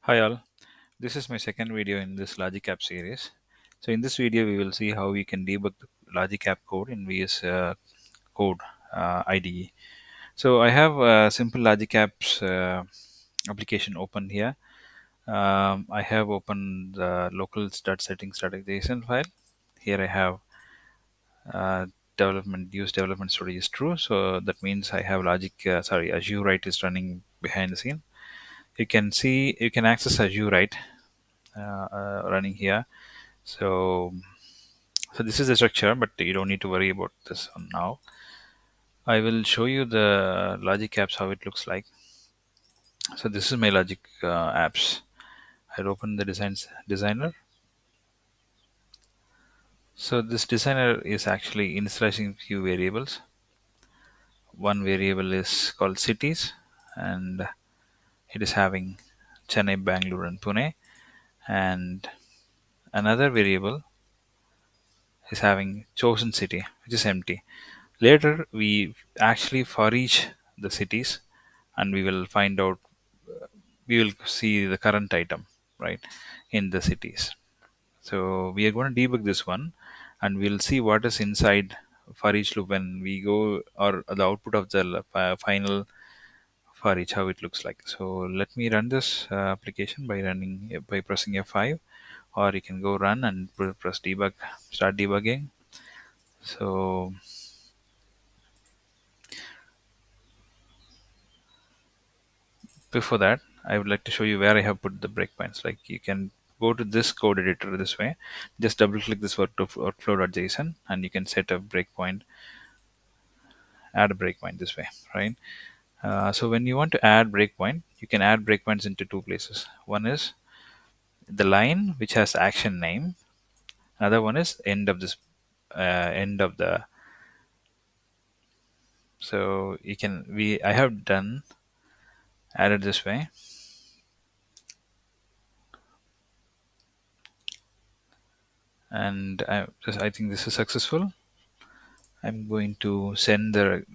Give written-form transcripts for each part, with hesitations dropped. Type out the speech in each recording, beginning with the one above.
Hi all, this is my second video in this logic series. So in this video we will see how we can debug the logic code in VS Code IDE. So I have a simple logic application open here. I have opened the local.settings.json file. Here I have uh, development storage is true. So that means I have Azure Write is running behind the scene. You can access Azure Write running here. So this is the structure, but you don't need to worry about this one now. I will show you the logic apps how it looks like. So this is my logic apps. I'll open the designer. So this designer is actually initializing few variables. One variable is called cities, and it is having Chennai, Bangalore, and Pune. And another variable is having chosen city, which is empty. Later, we actually for each the cities, and we will see the current item, right, in the cities. So we are going to debug this one, and we'll see what is inside for each loop when we go, or the output of the final for each, how it looks like. So let me run this application by pressing F5, or you can go run and press debug, start debugging. So before that, I would like to show you where I have put the breakpoints. Like, you can go to this code editor this way, just double click this workflow.json, and you can set a breakpoint, add a breakpoint this way, right? So when you want to add breakpoint, you can add breakpoints into two places. One is the line which has action name. Another one is end of the. So you can we I have done added this way, and I think this is successful. I'm going to send the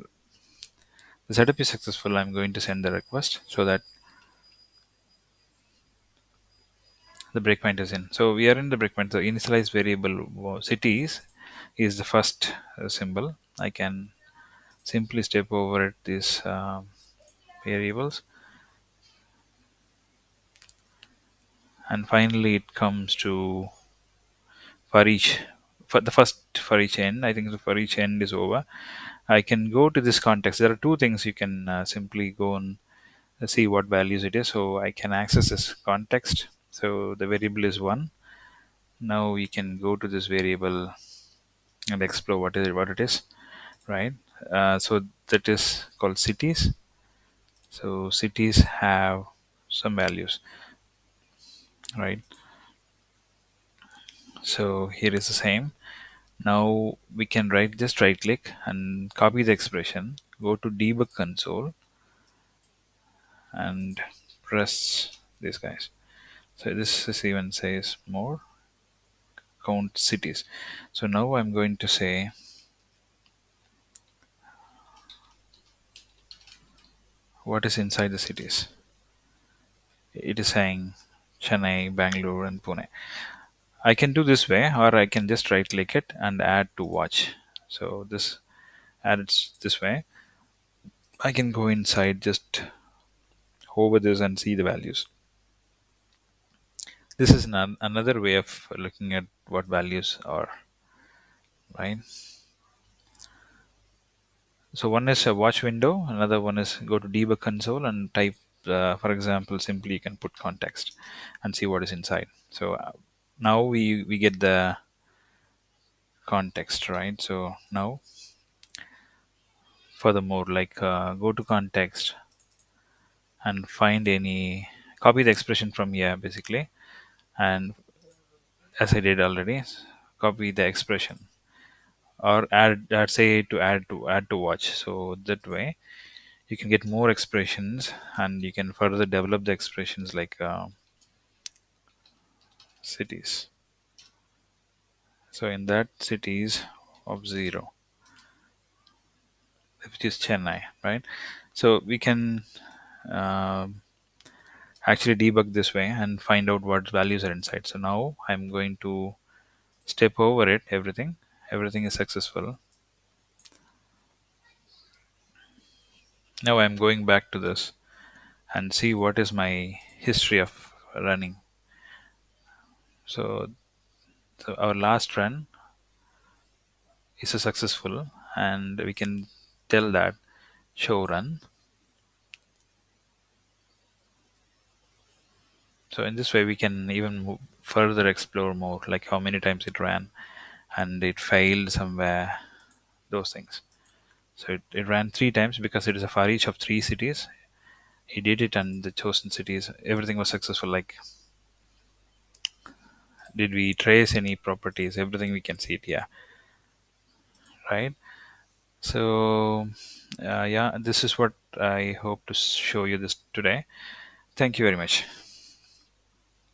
setup is successful. I'm going to send the request so that the breakpoint is in. So we are in the breakpoint. The initialize variable cities is the first symbol. I can simply step over at these variables, and finally it comes to for each, for the first for each end. I think the for each end is over. I can go to this context. There are two things you can simply go and see what values it is. So I can access this context. So the variable is 1. Now we can go to this variable and explore what it is, right? So that is called cities. So cities have some values, right? So here is the same. Now we can right click and copy the expression, go to debug console, and press these guys. So this is even says more count cities. So now I'm going to say what is inside the cities. It is saying Chennai, Bangalore, and Pune. I can do this way, or I can just right click it and add to watch. So this add it this way. I can go inside, just hover this and see the values. This is another way of looking at what values are, right? So one is a watch window, another one is go to debug console and type, for example, simply you can put context and see what is inside. So now we get the context, right? So now, furthermore, like, go to context and find any, copy the expression from here basically, and as I did already, copy the expression, or say to add to watch. So that way you can get more expressions, and you can further develop the expressions, like cities. So in that cities of 0, which is Chennai, right? So we can um actually debug this way and find out what values are inside. So now I'm going to step over it, everything is successful. Now I'm going back to this and see what is my history of running. So, our last run is a successful, and we can tell that show run. So in this way we can even further explore more, like how many times it ran and it failed somewhere, those things. So it ran 3 times because it is a for each of 3 cities. He did it, and the chosen cities, everything was successful. Like, did we trace any properties? Everything we can see it, yeah, right. So, yeah, this is what I hope to show you this today. Thank you very much.